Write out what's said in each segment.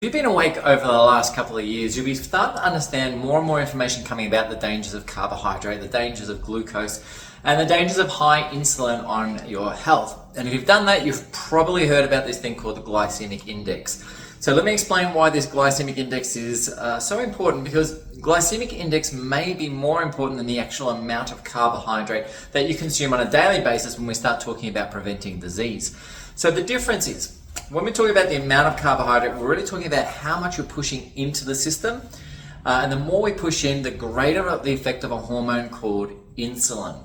If you've been awake over the last couple of years, you'll be starting to understand more and more information coming about the dangers of carbohydrate, the dangers of glucose, and the dangers of high insulin on your health. And if you've done that, you've probably heard about this thing called the glycemic index. So let me explain why this glycemic index is so important, because glycemic index may be more important than the actual amount of carbohydrate that you consume on a daily basis when we start talking about preventing disease. So the difference is, when we're talking about the amount of carbohydrate, we're really talking about how much you're pushing into the system. And the more we push in, the greater the effect of a hormone called insulin.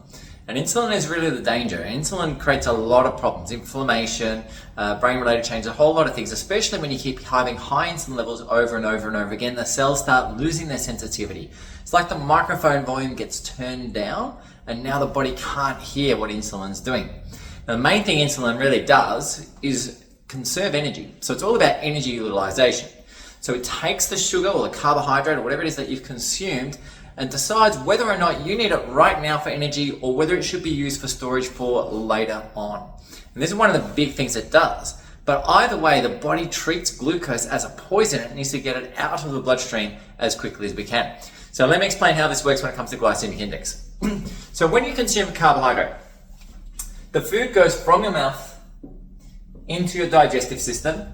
And insulin is really the danger. Insulin creates a lot of problems, inflammation, brain-related changes, a whole lot of things, especially when you keep having high insulin levels over and over and over again. The cells start losing their sensitivity. It's like the microphone volume gets turned down, and now the body can't hear what insulin's doing. Now, the main thing insulin really does is conserve energy. So it's all about energy utilization. So it takes the sugar or the carbohydrate or whatever it is that you've consumed and decides whether or not you need it right now for energy or whether it should be used for storage for later on. And this is one of the big things it does. But either way, the body treats glucose as a poison. It needs to get it out of the bloodstream as quickly as we can. So let me explain how this works when it comes to glycemic index. So when you consume carbohydrate, the food goes from your mouth into your digestive system,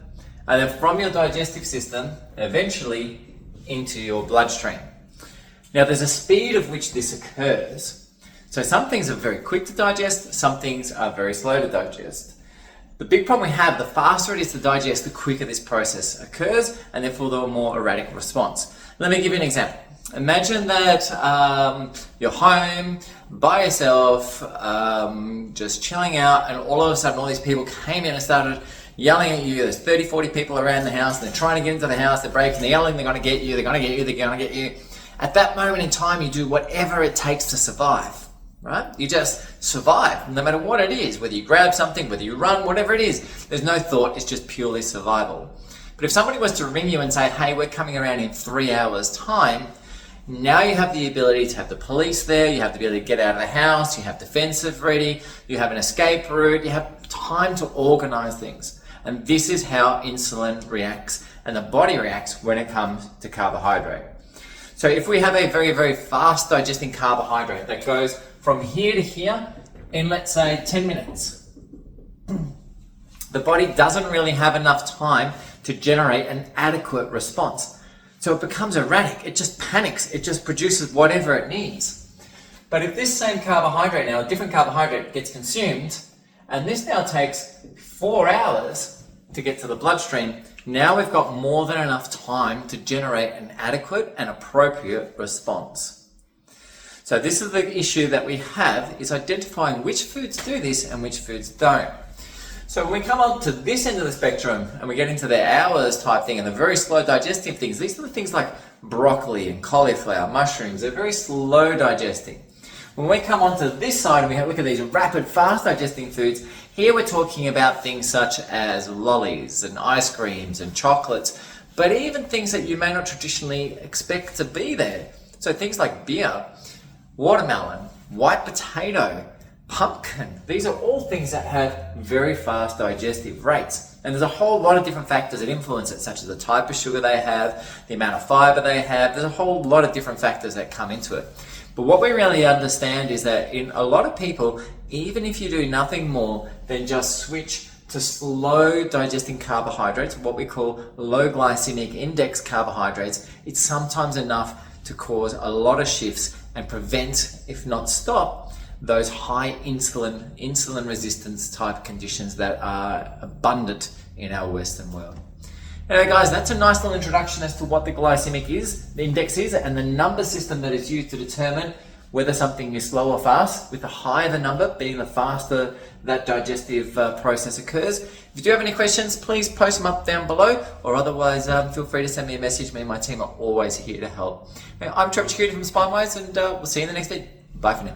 and then from your digestive system, eventually into your bloodstream. Now, there's a speed of which this occurs. So some things are very quick to digest, some things are very slow to digest. The big problem we have, the faster it is to digest, the quicker this process occurs, and therefore the more erratic response. Let me give you an example. Imagine that you're home by yourself, just chilling out, and all of a sudden all these people came in and started yelling at you. There's 30, 40 people around the house, and they're trying to get into the house, they're breaking, they're yelling, they're going to get you, they're going to get you, they're going to get you. At that moment in time, you do whatever it takes to survive, right? You just survive, no matter what it is, whether you grab something, whether you run, whatever it is. There's no thought, it's just purely survival. But if somebody was to ring you and say, hey, we're coming around in 3 hours' time, now you have the ability to have the police there, you have the ability to get out of the house, you have defensive ready, you have an escape route, you have time to organize things. And this is how insulin reacts and the body reacts when it comes to carbohydrate. So if we have a very, very fast digesting carbohydrate that goes from here to here in, let's say, 10 minutes, the body doesn't really have enough time to generate an adequate response. So it becomes erratic, it just panics, it just produces whatever it needs. But if this same carbohydrate now, a different carbohydrate gets consumed, and this now takes 4 hours to get to the bloodstream, now we've got more than enough time to generate an adequate and appropriate response. So this is the issue that we have, is identifying which foods do this and which foods don't. So when we come on to this end of the spectrum and we get into the hours type thing and the very slow digestive things, these are the things like broccoli and cauliflower, mushrooms, they're very slow digesting. When we come on to this side and we have a look at these rapid, fast digesting foods, here we're talking about things such as lollies and ice creams and chocolates, but even things that you may not traditionally expect to be there. So things like beer, watermelon, white potato, pumpkin. These are all things that have very fast digestive rates. And there's a whole lot of different factors that influence it, such as the type of sugar they have, the amount of fiber they have. There's a whole lot of different factors that come into it. But what we really understand is that in a lot of people, even if you do nothing more than just switch to slow digesting carbohydrates, what we call low glycemic index carbohydrates, it's sometimes enough to cause a lot of shifts and prevent, if not stop, those high insulin resistance type conditions that are abundant in our Western world. Anyway guys, that's a nice little introduction as to what the glycemic index is, and the number system that is used to determine whether something is slow or fast, with the higher the number being the faster that digestive process occurs. If you do have any questions, please post them up down below, or otherwise feel free to send me a message. Me and my team are always here to help. Anyway, I'm Trevor from Spinewise, and we'll see you in the next video. Bye for now.